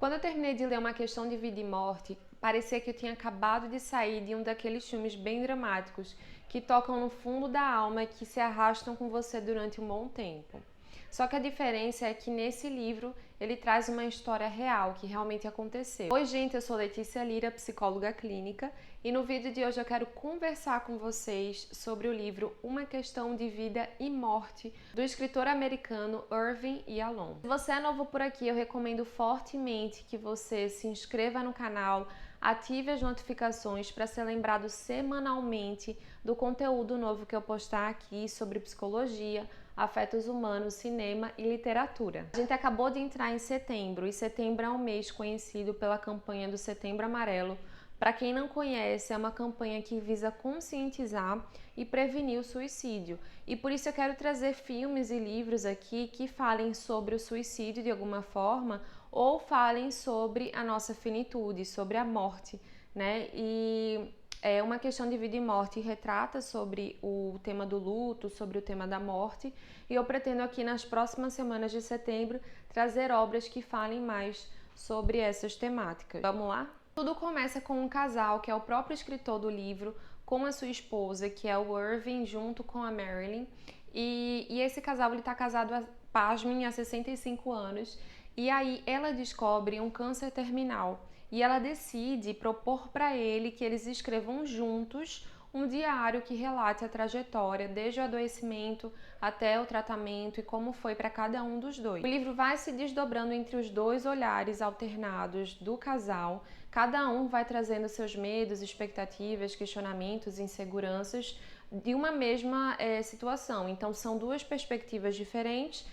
Quando eu terminei de ler Uma Questão de Vida e Morte, parecia que eu tinha acabado de sair de um daqueles filmes bem dramáticos que tocam no fundo da alma e que se arrastam com você durante um bom tempo. Só que a diferença é que nesse livro ele traz uma história real, que realmente aconteceu. Oi gente, eu sou Letícia Lira, psicóloga clínica, e no vídeo de hoje eu quero conversar com vocês sobre o livro Uma Questão de Vida e Morte, do escritor americano Irving Yalom. Se você é novo por aqui, eu recomendo fortemente que você se inscreva no canal, ative as notificações para ser lembrado semanalmente do conteúdo novo que eu postar aqui sobre psicologia, afetos humanos, cinema e literatura. A gente acabou de entrar em setembro, e setembro é um mês conhecido pela campanha do Setembro Amarelo. Para quem não conhece, é uma campanha que visa conscientizar e prevenir o suicídio. E por isso eu quero trazer filmes e livros aqui que falem sobre o suicídio de alguma forma ou falem sobre a nossa finitude, sobre a morte, né? E Uma Questão de Vida e Morte retrata sobre o tema do luto, sobre o tema da morte, e eu pretendo aqui nas próximas semanas de setembro trazer obras que falem mais sobre essas temáticas. Vamos lá? Tudo começa com um casal que é o próprio escritor do livro, com a sua esposa, que é o Irving, junto com a Marilyn, e esse casal está casado, pasmem, há 65 anos, e aí ela descobre um câncer terminal. E ela decide propor para ele que eles escrevam juntos um diário que relate a trajetória desde o adoecimento até o tratamento e como foi para cada um dos dois. O livro vai se desdobrando entre os dois olhares alternados do casal, cada um vai trazendo seus medos, expectativas, questionamentos, inseguranças de uma mesma situação. Então são duas perspectivas diferentes,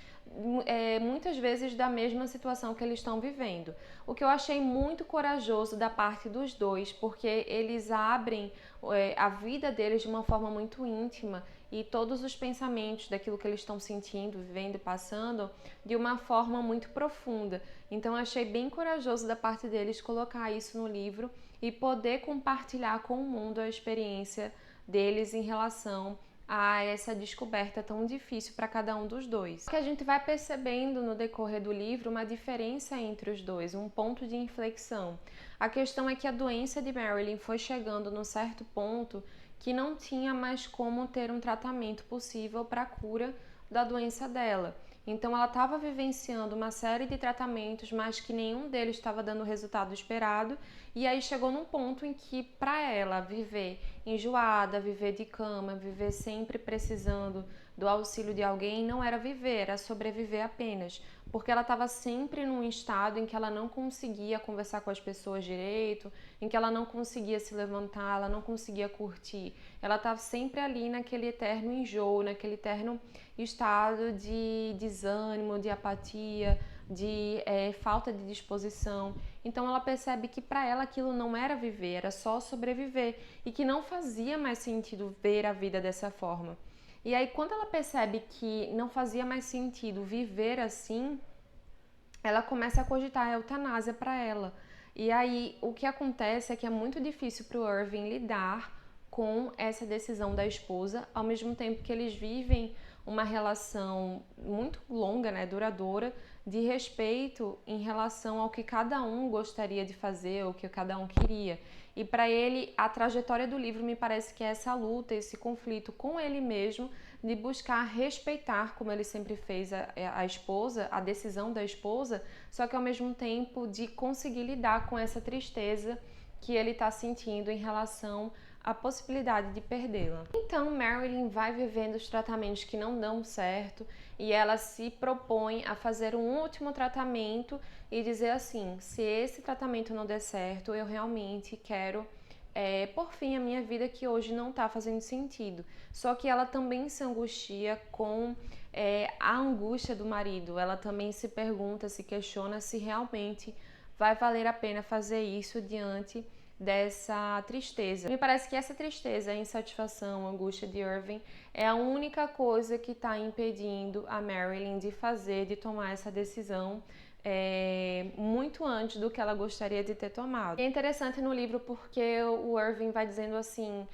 muitas vezes da mesma situação que eles estão vivendo. O que eu achei muito corajoso da parte dos dois, porque eles abrem a vida deles de uma forma muito íntima e todos os pensamentos daquilo que eles estão sentindo, vivendo, passando, de uma forma muito profunda. Então eu achei bem corajoso da parte deles colocar isso no livro e poder compartilhar com o mundo a experiência deles em relação a essa descoberta tão difícil para cada um dos dois. Que a gente vai percebendo no decorrer do livro uma diferença entre os dois, um ponto de inflexão. A questão é que a doença de Marilyn foi chegando num certo ponto que não tinha mais como ter um tratamento possível para a cura da doença dela. Então ela estava vivenciando uma série de tratamentos, mas que nenhum deles estava dando o resultado esperado, e aí chegou num ponto em que para ela viver enjoada, viver de cama, viver sempre precisando do auxílio de alguém não era viver, era sobreviver apenas, porque ela estava sempre num estado em que ela não conseguia conversar com as pessoas direito, em que ela não conseguia se levantar, ela não conseguia curtir, ela estava sempre ali naquele eterno enjoo, naquele eterno estado de desânimo, de apatia, de falta de disposição. Então ela percebe que para ela aquilo não era viver, era só sobreviver, e que não fazia mais sentido ver a vida dessa forma. E aí quando ela percebe que não fazia mais sentido viver assim, ela começa a cogitar a eutanásia para ela. E aí o que acontece é que é muito difícil para o Irving lidar com essa decisão da esposa, ao mesmo tempo que eles vivem uma relação muito longa, né, duradoura, de respeito em relação ao que cada um gostaria de fazer, o que cada um queria. E para ele, a trajetória do livro me parece que é essa luta, esse conflito com ele mesmo, de buscar respeitar, como ele sempre fez, a esposa, a decisão da esposa, só que ao mesmo tempo de conseguir lidar com essa tristeza que ele está sentindo em relação à possibilidade de perdê-la. Então Marilyn vai vivendo os tratamentos que não dão certo e ela se propõe a fazer um último tratamento e dizer assim: se esse tratamento não der certo, eu realmente quero por fim a minha vida, que hoje não está fazendo sentido. Só que ela também se angustia com a angústia do marido. Ela também se pergunta, se questiona se realmente vai valer a pena fazer isso diante dessa tristeza. Me parece que essa tristeza, a insatisfação, a angústia de Irving é a única coisa que está impedindo a Marilyn de tomar essa decisão muito antes do que ela gostaria de ter tomado. E é interessante no livro porque o Irving vai dizendo assim: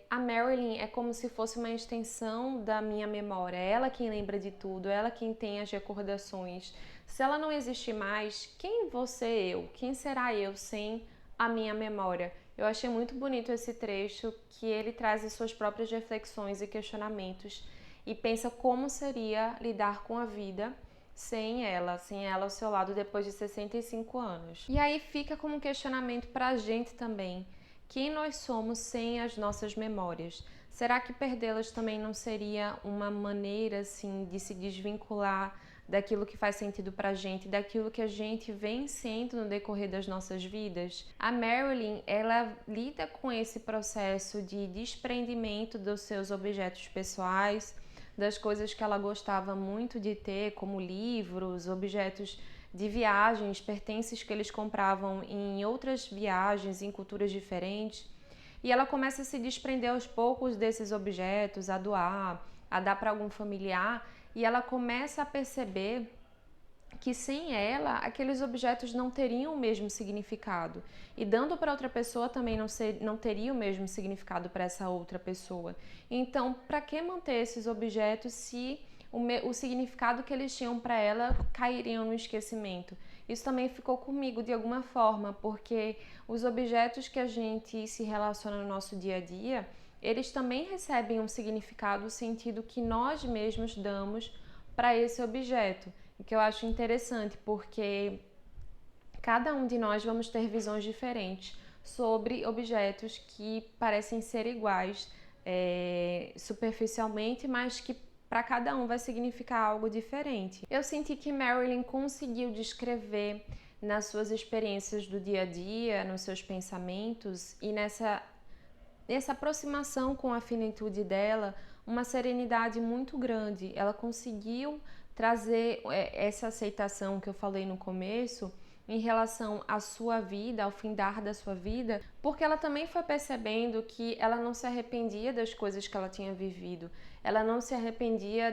a Marilyn é como se fosse uma extensão da minha memória, é ela quem lembra de tudo, é ela quem tem as recordações, Se ela não existir mais, quem vou ser eu? Quem será eu sem a minha memória? Eu achei muito bonito esse trecho, que ele traz as suas próprias reflexões e questionamentos e pensa como seria lidar com a vida sem ela ao seu lado depois de 65 anos. E aí fica como um questionamento para a gente também. Quem nós somos sem as nossas memórias? Será que perdê-las também não seria uma maneira, assim, de se desvincular daquilo que faz sentido pra gente, daquilo que a gente vem sendo no decorrer das nossas vidas? A Marilyn, ela lida com esse processo de desprendimento dos seus objetos pessoais, das coisas que ela gostava muito de ter, como livros, objetos de viagens, pertences que eles compravam em outras viagens, em culturas diferentes. E ela começa a se desprender aos poucos desses objetos, a doar, a dar para algum familiar, e ela começa a perceber que sem ela, aqueles objetos não teriam o mesmo significado. E dando para outra pessoa também não teria o mesmo significado para essa outra pessoa. Então, para que manter esses objetos se o significado que eles tinham para ela cairiam no esquecimento? Isso também ficou comigo de alguma forma, porque os objetos que a gente se relaciona no nosso dia a dia, eles também recebem um significado, o sentido que nós mesmos damos para esse objeto. O que eu acho interessante, porque cada um de nós vamos ter visões diferentes sobre objetos que parecem ser iguais superficialmente, mas que para cada um vai significar algo diferente. Eu senti que Marilyn conseguiu descrever nas suas experiências do dia a dia, nos seus pensamentos e nessa aproximação com a finitude dela, uma serenidade muito grande. Ela conseguiu trazer essa aceitação que eu falei no começo em relação à sua vida, ao findar da sua vida, porque ela também foi percebendo que ela não se arrependia das coisas que ela tinha vivido, ela não se arrependia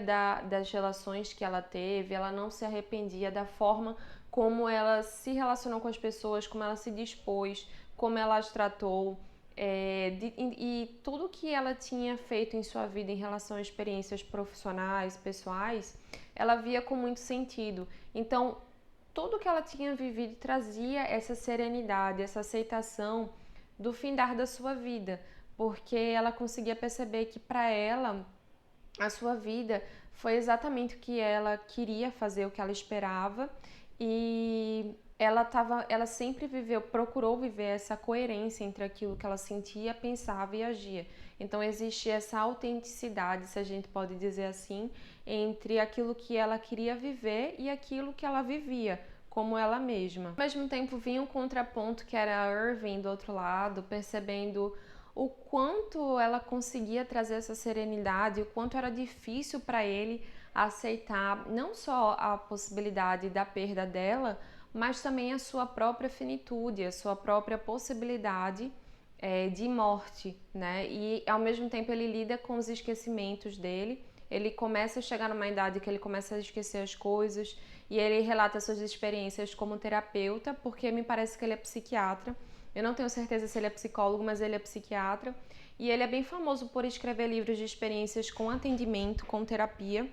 das relações que ela teve, ela não se arrependia da forma como ela se relacionou com as pessoas, como ela se dispôs, como ela as tratou. E tudo que ela tinha feito em sua vida em relação a experiências profissionais, pessoais, ela via com muito sentido. Então, tudo que ela tinha vivido trazia essa serenidade, essa aceitação do findar da sua vida, porque ela conseguia perceber que para ela a sua vida foi exatamente o que ela queria fazer, o que ela esperava, e ela sempre procurou viver essa coerência entre aquilo que ela sentia, pensava e agia. Então existe essa autenticidade, se a gente pode dizer assim, entre aquilo que ela queria viver e aquilo que ela vivia, como ela mesma. Ao mesmo tempo vinha um contraponto que era a Irving do outro lado, percebendo o quanto ela conseguia trazer essa serenidade, o quanto era difícil para ele aceitar não só a possibilidade da perda dela, mas também a sua própria finitude, a sua própria possibilidade de morte, né? E ao mesmo tempo ele lida com os esquecimentos dele, ele começa a chegar numa idade que ele começa a esquecer as coisas e ele relata suas experiências como terapeuta, porque me parece que ele é psiquiatra. Eu não tenho certeza se ele é psicólogo, mas ele é psiquiatra. E ele é bem famoso por escrever livros de experiências com atendimento, com terapia.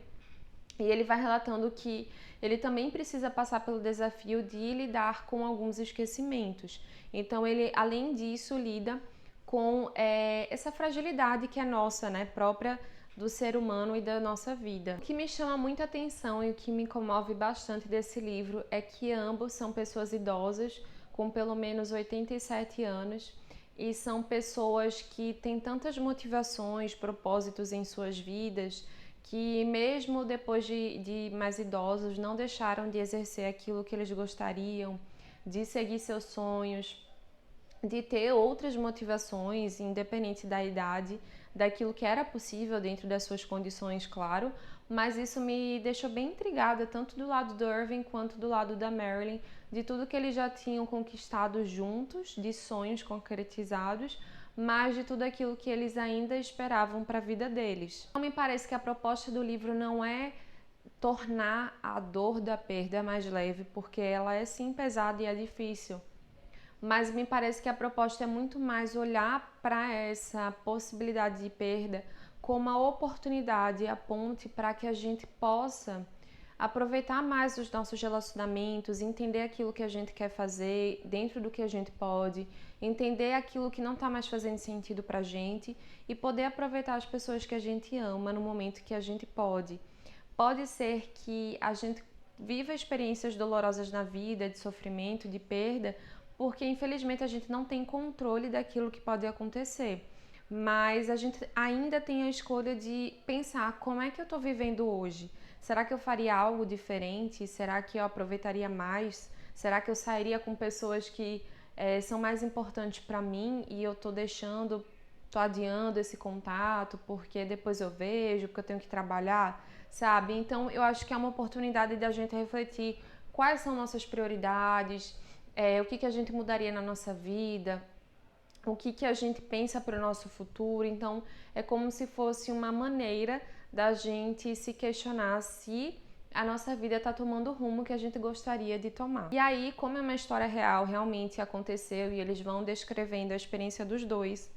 E ele vai relatando que ele também precisa passar pelo desafio de lidar com alguns esquecimentos. Então ele, além disso, lida com essa fragilidade que é nossa, né, própria do ser humano e da nossa vida. O que me chama muita atenção e o que me comove bastante desse livro é que ambos são pessoas idosas, com pelo menos 87 anos, e são pessoas que têm tantas motivações, propósitos em suas vidas, que mesmo depois de mais idosos não deixaram de exercer aquilo que eles gostariam, de seguir seus sonhos, de ter outras motivações, independente da idade, daquilo que era possível dentro das suas condições, claro, mas isso me deixou bem intrigada, tanto do lado do Irving quanto do lado da Marilyn, de tudo que eles já tinham conquistado juntos, de sonhos concretizados, mas de tudo aquilo que eles ainda esperavam para a vida deles. Então, me parece que a proposta do livro não é tornar a dor da perda mais leve, porque ela é sim pesada e é difícil, mas me parece que a proposta é muito mais olhar para essa possibilidade de perda como uma oportunidade, a ponte para que a gente possa aproveitar mais os nossos relacionamentos, entender aquilo que a gente quer fazer dentro do que a gente pode, entender aquilo que não está mais fazendo sentido pra gente e poder aproveitar as pessoas que a gente ama no momento que a gente pode. Pode ser que a gente viva experiências dolorosas na vida, de sofrimento, de perda, porque infelizmente a gente não tem controle daquilo que pode acontecer. Mas a gente ainda tem a escolha de pensar como é que eu estou vivendo hoje. Será que eu faria algo diferente? Será que eu aproveitaria mais? Será que eu sairia com pessoas que são mais importantes para mim e eu tô adiando esse contato porque depois eu vejo, porque eu tenho que trabalhar, sabe? Então eu acho que é uma oportunidade da gente refletir quais são nossas prioridades, o que a gente mudaria na nossa vida, o que a gente pensa para o nosso futuro. Então é como se fosse uma maneira da gente se questionar se a nossa vida está tomando o rumo que a gente gostaria de tomar. E aí, como é uma história real, realmente aconteceu e eles vão descrevendo a experiência dos dois,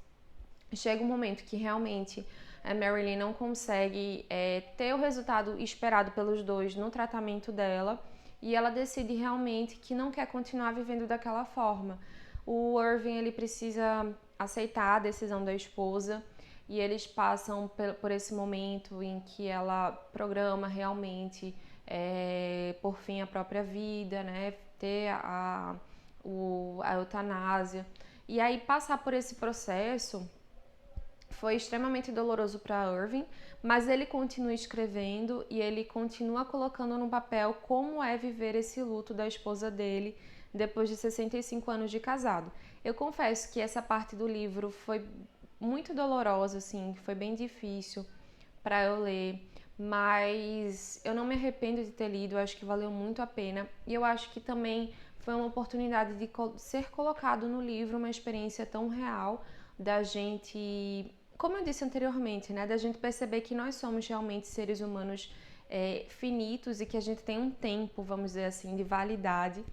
chega um momento que realmente a Marilyn não consegue ter o resultado esperado pelos dois no tratamento dela e ela decide realmente que não quer continuar vivendo daquela forma. O Irving, ele precisa aceitar a decisão da esposa e eles passam por esse momento em que ela programa realmente por fim a própria vida, né? Ter a eutanásia. E aí passar por esse processo foi extremamente doloroso para Irving, mas ele continua escrevendo e ele continua colocando no papel como é viver esse luto da esposa dele depois de 65 anos de casado. Eu confesso que essa parte do livro foi muito dolorosa, assim, foi bem difícil para eu ler, mas eu não me arrependo de ter lido, eu acho que valeu muito a pena e eu acho que também foi uma oportunidade de ser colocado no livro uma experiência tão real da gente, como eu disse anteriormente, né, da gente perceber que nós somos realmente seres humanos finitos e que a gente tem um tempo, vamos dizer assim, de validade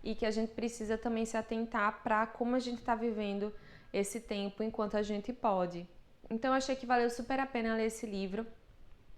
e que a gente precisa também se atentar para como a gente está vivendo esse tempo enquanto a gente pode. Então eu achei que valeu super a pena ler esse livro.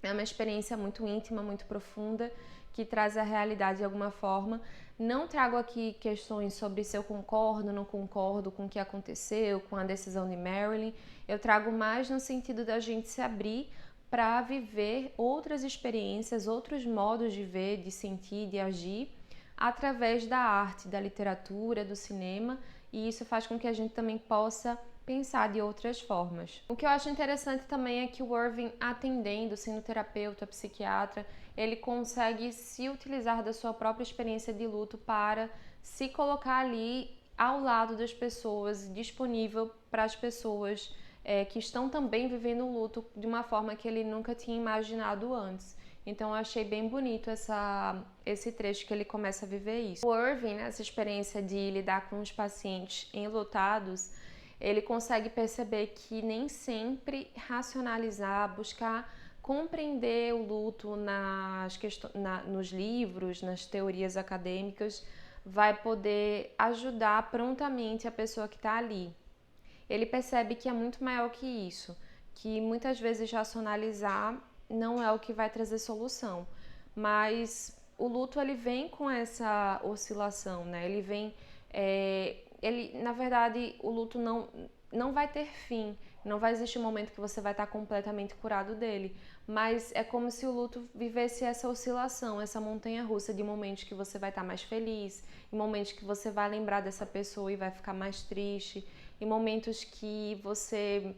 É uma experiência muito íntima, muito profunda, que traz a realidade de alguma forma. Não trago aqui questões sobre se eu concordo ou não concordo com o que aconteceu, com a decisão de Marilyn. Eu trago mais no sentido da gente se abrir para viver outras experiências, outros modos de ver, de sentir, de agir, através da arte, da literatura, do cinema, e isso faz com que a gente também possa pensar de outras formas. O que eu acho interessante também é que o Irving, atendendo, sendo terapeuta, psiquiatra, ele consegue se utilizar da sua própria experiência de luto para se colocar ali ao lado das pessoas, disponível para as pessoas que estão também vivendo o luto de uma forma que ele nunca tinha imaginado antes. Então eu achei bem bonito esse trecho que ele começa a viver isso. O Irving, nessa experiência de lidar com os pacientes enlutados, ele consegue perceber que nem sempre racionalizar, buscar compreender o luto nos livros, nas teorias acadêmicas, vai poder ajudar prontamente a pessoa que está ali. Ele percebe que é muito maior que isso, que muitas vezes racionalizar não é o que vai trazer solução, mas o luto ele vem com essa oscilação, né? Ele vem, na verdade, o luto não vai ter fim, não vai existir um momento que você vai estar completamente curado dele, mas é como se o luto vivesse essa oscilação, essa montanha-russa de momentos que você vai estar mais feliz, em momentos que você vai lembrar dessa pessoa e vai ficar mais triste, em momentos que você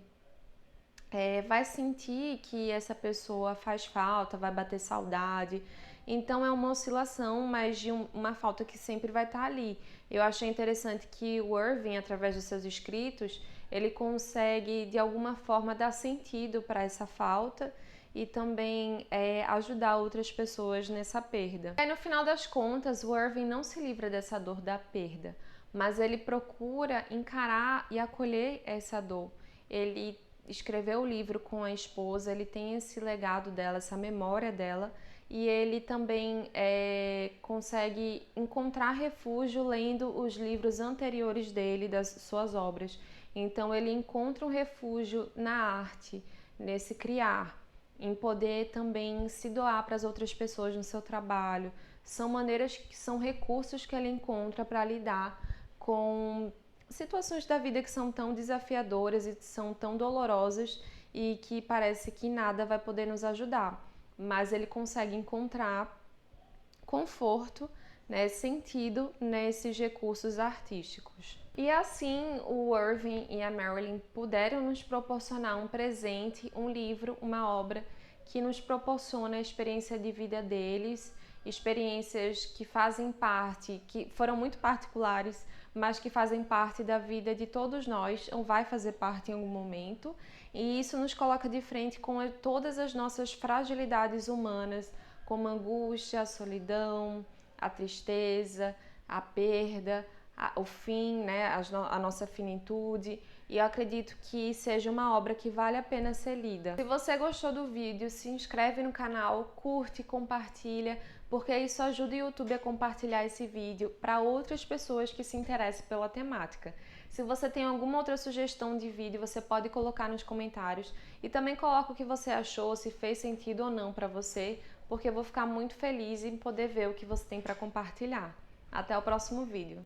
vai sentir que essa pessoa faz falta, vai bater saudade. Então é uma oscilação, mas de uma falta que sempre vai estar ali. Eu achei interessante que o Irving, através dos seus escritos, ele consegue de alguma forma dar sentido para essa falta e também ajudar outras pessoas nessa perda. Aí, no final das contas, o Irving não se livra dessa dor da perda, mas ele procura encarar e acolher essa dor. Ele escreveu o livro com a esposa, ele tem esse legado dela, essa memória dela, e ele também consegue encontrar refúgio lendo os livros anteriores dele, das suas obras. Então ele encontra um refúgio na arte, nesse criar. em poder também se doar para as outras pessoas no seu trabalho. São maneiras que são recursos que ele encontra para lidar com situações da vida que são tão desafiadoras e são tão dolorosas e que parece que nada vai poder nos ajudar. Mas ele consegue encontrar conforto, né, sentido nesses recursos artísticos. E assim o Irving e a Marilyn puderam nos proporcionar um presente, um livro, uma obra que nos proporciona a experiência de vida deles, experiências que fazem parte, que foram muito particulares, mas que fazem parte da vida de todos nós, ou vai fazer parte em algum momento, e isso nos coloca de frente com todas as nossas fragilidades humanas, como a angústia, a solidão, a tristeza, a perda, o fim, né, a nossa finitude. E eu acredito que seja uma obra que vale a pena ser lida. Se você gostou do vídeo, se inscreve no canal, curte, compartilha, porque isso ajuda o YouTube a compartilhar esse vídeo para outras pessoas que se interessem pela temática. Se você tem alguma outra sugestão de vídeo, você pode colocar nos comentários e também coloca o que você achou, se fez sentido ou não para você, porque eu vou ficar muito feliz em poder ver o que você tem para compartilhar. Até o próximo vídeo.